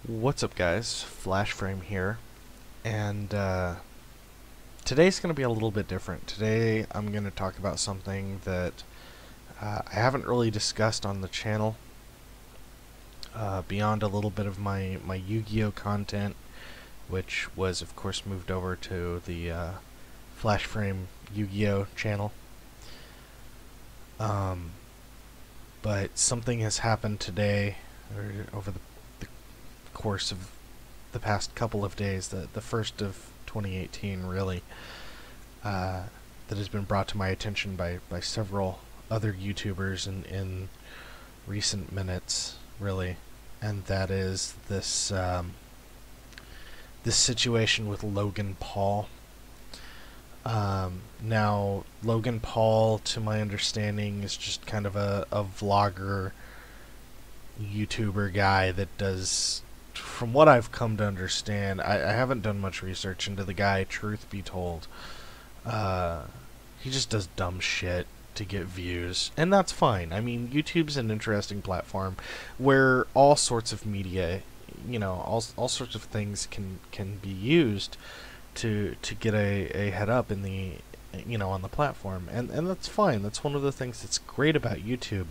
What's up, guys? Flash Frame here, and today's going to be a little bit different. Today I'm going to talk about something that I haven't really discussed on the channel, beyond a little bit of my Yu-Gi-Oh content, which was of course moved over to the Flash Frame Yu-Gi-Oh channel. But something has happened today, or over the course of the past couple of days, the first of 2018 really, that has been brought to my attention by several other YouTubers in recent minutes, really, and that is this this situation with Logan Paul. Now, Logan Paul, to my understanding, is just kind of a vlogger, YouTuber guy that does, from what I've come to understand, I haven't done much research into the guy, truth be told. He just does dumb shit to get views, and that's fine. I mean, YouTube's an interesting platform where all sorts of media, all sorts of things can be used to get a head up in the, on the platform, and that's fine. That's one of the things that's great about YouTube.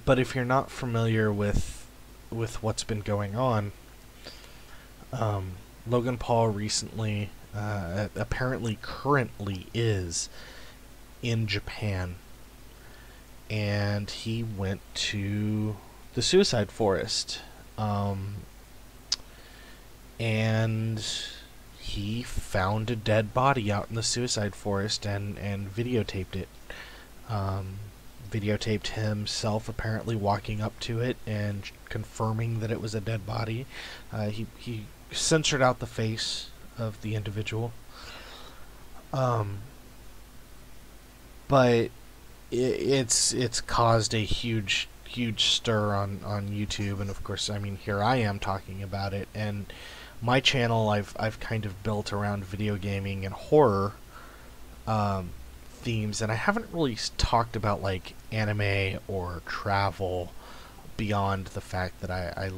But if you're not familiar with what's been going on, Logan Paul recently, apparently currently is in Japan, and he went to the suicide forest, and he found a dead body out in the suicide forest and videotaped it. Videotaped himself apparently walking up to it and confirming that it was a dead body. He censored out the face of the individual. But it's caused a huge stir on YouTube, and of course, I mean, here I am talking about it, and my channel I've kind of built around video gaming and horror themes, and I haven't really talked about like anime or travel beyond the fact that I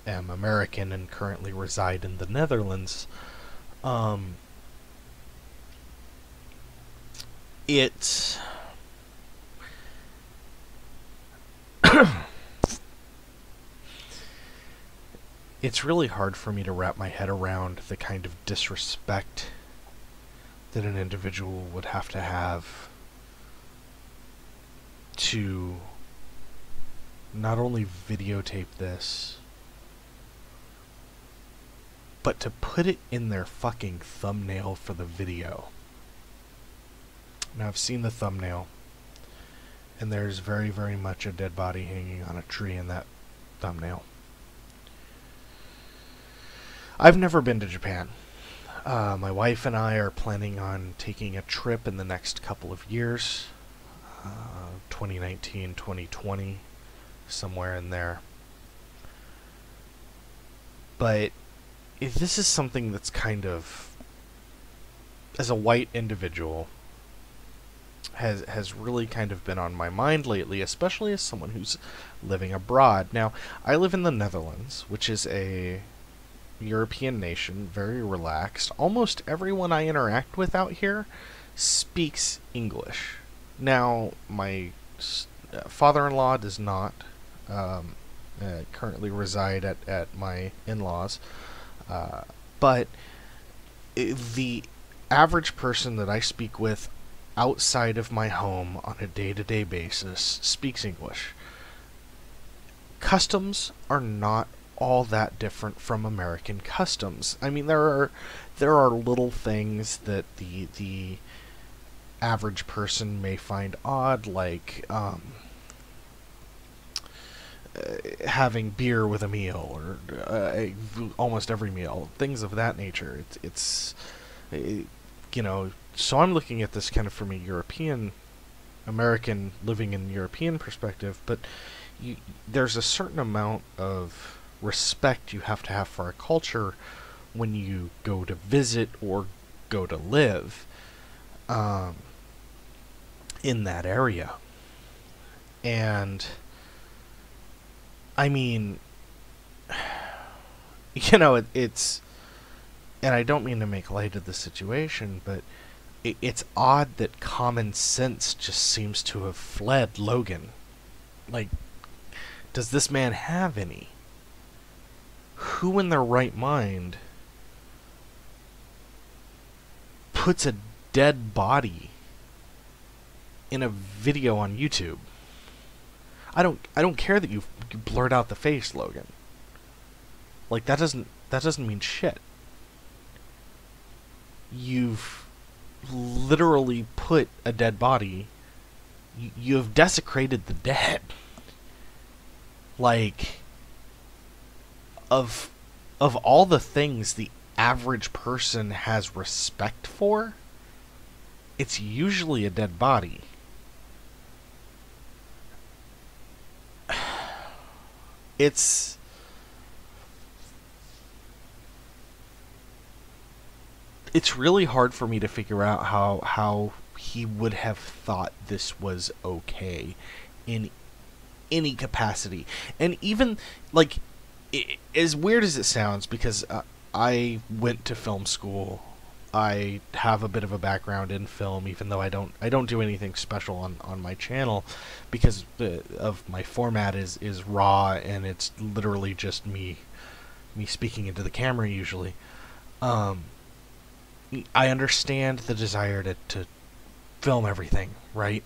am American and currently reside in the Netherlands. It's it's really hard for me to wrap my head around the kind of disrespect that an individual would have to not only videotape this, but to put it in their fucking thumbnail for the video. Now, I've seen the thumbnail, and there's very, very much a dead body hanging on a tree in that thumbnail. I've never been to Japan. My wife and I are planning on taking a trip in the next couple of years, 2019, 2020, somewhere in there. But if this is something that's kind of, as a white individual, has really kind of been on my mind lately, especially as someone who's living abroad. Now, I live in the Netherlands, which is a European nation, very relaxed. Almost everyone I interact with out here speaks English. Now, my father-in-law does not currently reside at my in-laws, but the average person that I speak with outside of my home on a day-to-day basis speaks English. Customs are not all that different from American customs. I mean, there are little things that the average person may find odd, like having beer with a meal, or almost every meal, things of that nature. So I'm looking at this kind of from a European American living in European perspective, but there's a certain amount of respect you have to have for a culture when you go to visit or go to live in that area. And I mean, you know, it's, and I don't mean to make light of the situation, but it's odd that common sense just seems to have fled Logan. Like, does this man have any? Who in their right mind puts a dead body in a video on YouTube? I don't care that you blurred out the face, Logan. Like, that doesn't mean shit. You've literally put a dead body. You have desecrated the dead. Like, of all the things the average person has respect for, it's usually a dead body. It's really hard for me to figure out how he would have thought this was okay in any capacity. And even, like, as weird as it sounds, because I went to film school, I have a bit of a background in film, even though I don't do anything special on my channel, because of my format is raw, and it's literally just me speaking into the camera usually. I understand the desire to film everything, right?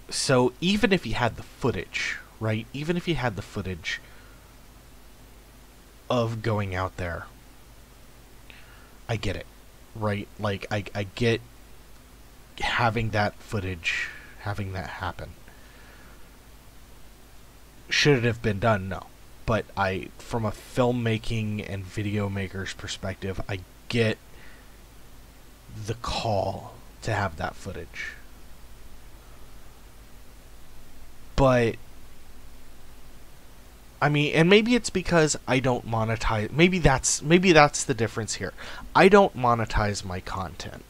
So even if he had the footage, right? Even if he had the footage of going out there, I get it, right? Like, I get having that footage, having that happen. Should it have been done? No. But from a filmmaking and video maker's perspective, I get the call to have that footage. But, I mean, and maybe it's because I don't monetize. Maybe that's the difference here. I don't monetize my content.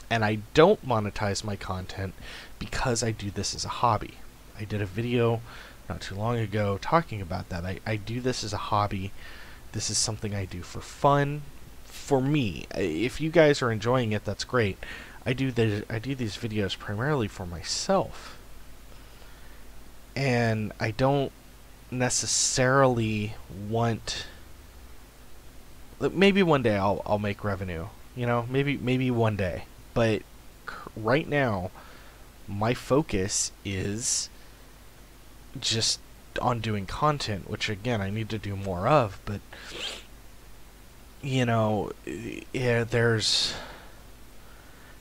And I don't monetize my content because I do this as a hobby. I did a video not too long ago talking about that. I do this as a hobby. This is something I do for fun, for me. If you guys are enjoying it, that's great. I do these videos primarily for myself, and I don't necessarily want. Maybe one day I'll make revenue. You know, maybe one day. But right now, my focus is just on doing content, which again I need to do more of, but you know, yeah, there's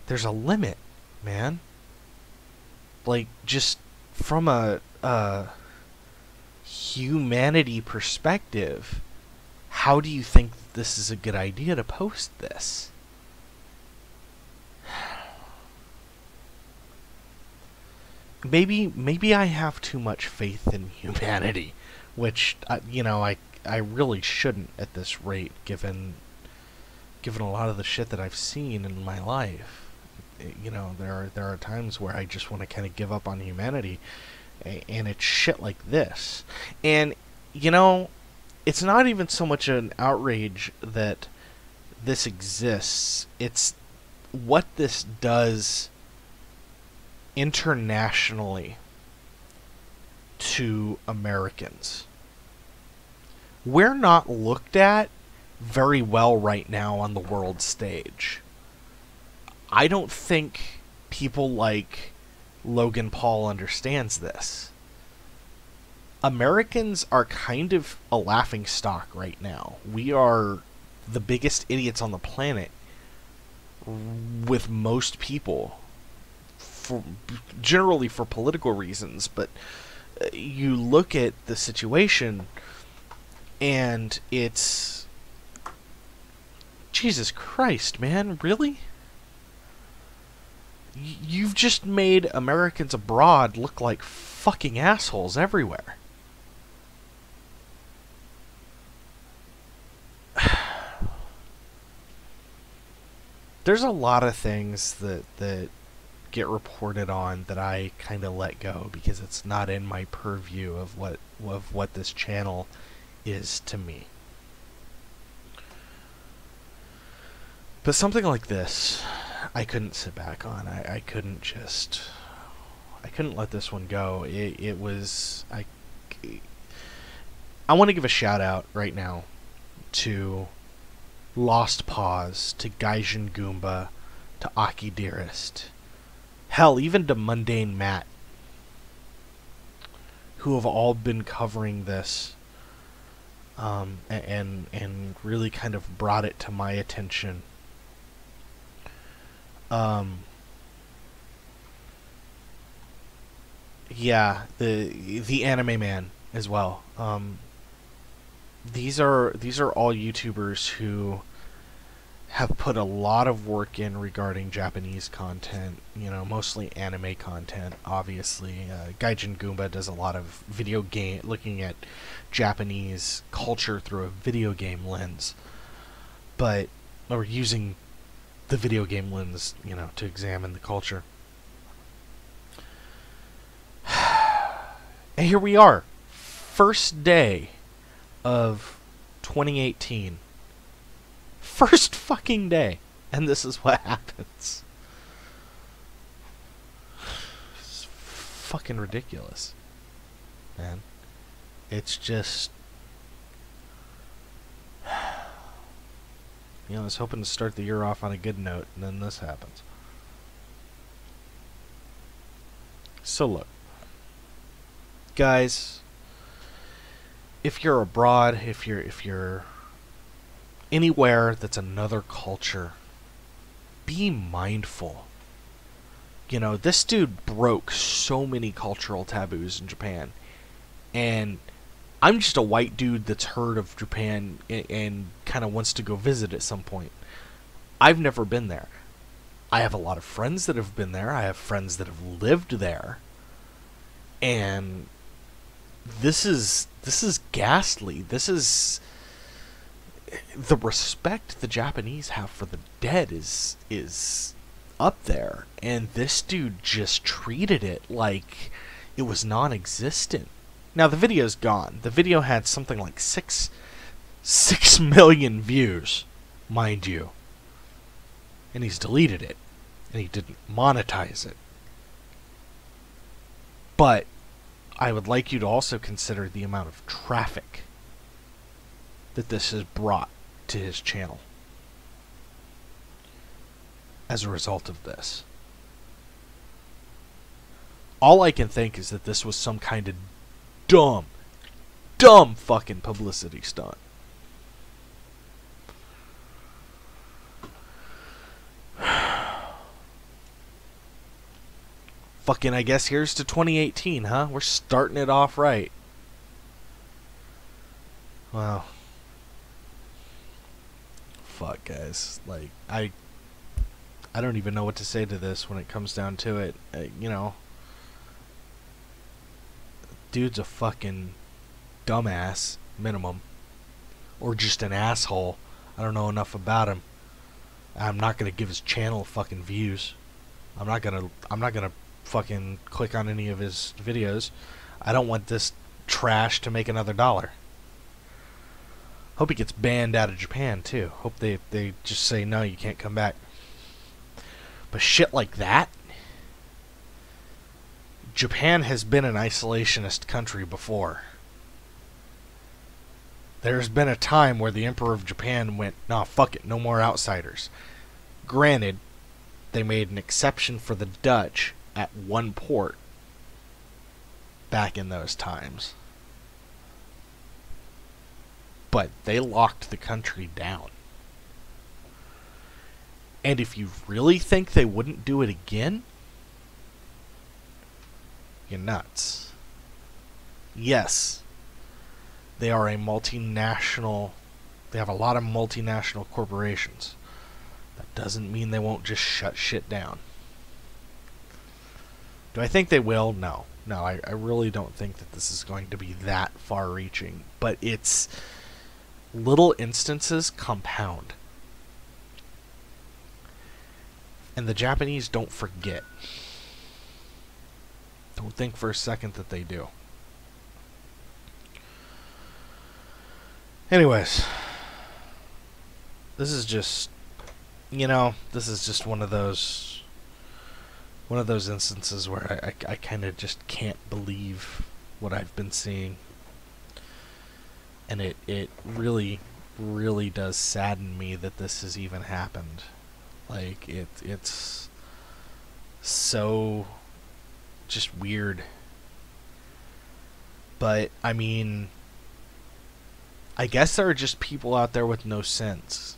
a limit, man. Like, just from a humanity perspective, how do you think this is a good idea to post this? Maybe I have too much faith in humanity, which you know, I really shouldn't at this rate, given a lot of the shit that I've seen in my life. You know, there are times where I just want to kind of give up on humanity, and it's shit like this. And you know, it's not even so much an outrage that this exists. It's what this does internationally to Americans. We're not looked at very well right now on the world stage. I don't think people like Logan Paul understands this. Americans are kind of a laughing stock right now. We are the biggest idiots on the planet with most people, generally for political reasons, but you look at the situation and it's Jesus Christ, man, really? You've just made Americans abroad look like fucking assholes everywhere. There's a lot of things that get reported on that I kind of let go because it's not in my purview of what this channel is to me. But something like this, I couldn't sit back on. I couldn't let this one go. It was I want to give a shout out right now to Lost Pause, to Gaijin Goomba, to Aki Dearest, hell, even to Mundane Matt, who have all been covering this, and really kind of brought it to my attention. Yeah, the Anime Man as well. These are all YouTubers who have put a lot of work in regarding Japanese content, you know, mostly anime content, obviously. Gaijin Goomba does a lot of looking at Japanese culture through a video game lens, or using the video game lens, you know, to examine the culture. And here we are, first day of 2018. First fucking day, and this is what happens. It's fucking ridiculous, man. It's just, you know, I was hoping to start the year off on a good note, and then this happens. So look, guys, if you're abroad, if you're anywhere that's another culture, be mindful. You know, this dude broke so many cultural taboos in Japan, and I'm just a white dude that's heard of Japan and kind of wants to go visit at some point. I've never been there. I have a lot of friends that have been there. I have friends that have lived there, and this is ghastly. This is the respect the Japanese have for the dead is up there, and this dude just treated it like it was non-existent. Now the video's gone. The video had something like 6 million views, mind you, and he's deleted it, and he didn't monetize it. But I would like you to also consider the amount of traffic that this has brought to his channel as a result of this. All I can think is that this was some kind of dumb fucking publicity stunt. Fucking, I guess here's to 2018, huh? We're starting it off right. Wow. Fuck, guys. Like, I don't even know what to say to this when it comes down to it. You know, dude's a fucking dumbass, minimum. Or just an asshole. I don't know enough about him. I'm not gonna give his channel fucking views. I'm not gonna fucking click on any of his videos. I don't want this trash to make another dollar. Hope he gets banned out of Japan too. Hope they just say no, you can't come back. But shit like that, Japan has been an isolationist country before. There's been a time where the Emperor of Japan went, nah, fuck it, no more outsiders. Granted, they made an exception for the Dutch at one port back in those times. But they locked the country down. And if you really think they wouldn't do it again, you're nuts. Yes, they are a multinational. They have a lot of multinational corporations. That doesn't mean they won't just shut shit down. Do I think they will? No. No, I really don't think that this is going to be that far-reaching. But it's little instances compound. And the Japanese don't forget. Don't think for a second that they do. Anyways, this is just, this is just one of those instances where I kind of just can't believe what I've been seeing. And it really, really does sadden me that this has even happened. Like, it's so just weird. But, I mean, I guess there are just people out there with no sense.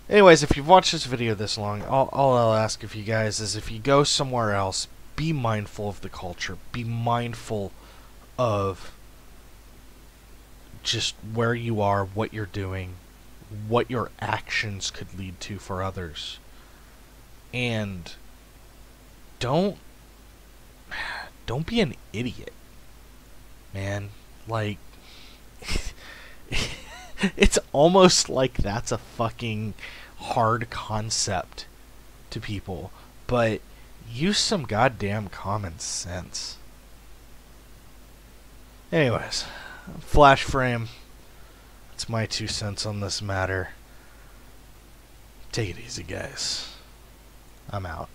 Anyways, if you've watched this video this long, all I'll ask of you guys is, if you go somewhere else, be mindful of the culture. Be mindful of just where you are, what you're doing, what your actions could lead to for others. And don't be an idiot, man. Like, it's almost like that's a fucking hard concept to people, but use some goddamn common sense. Anyways, flash frame. That's my 2 cents on this matter. Take it easy, guys. I'm out.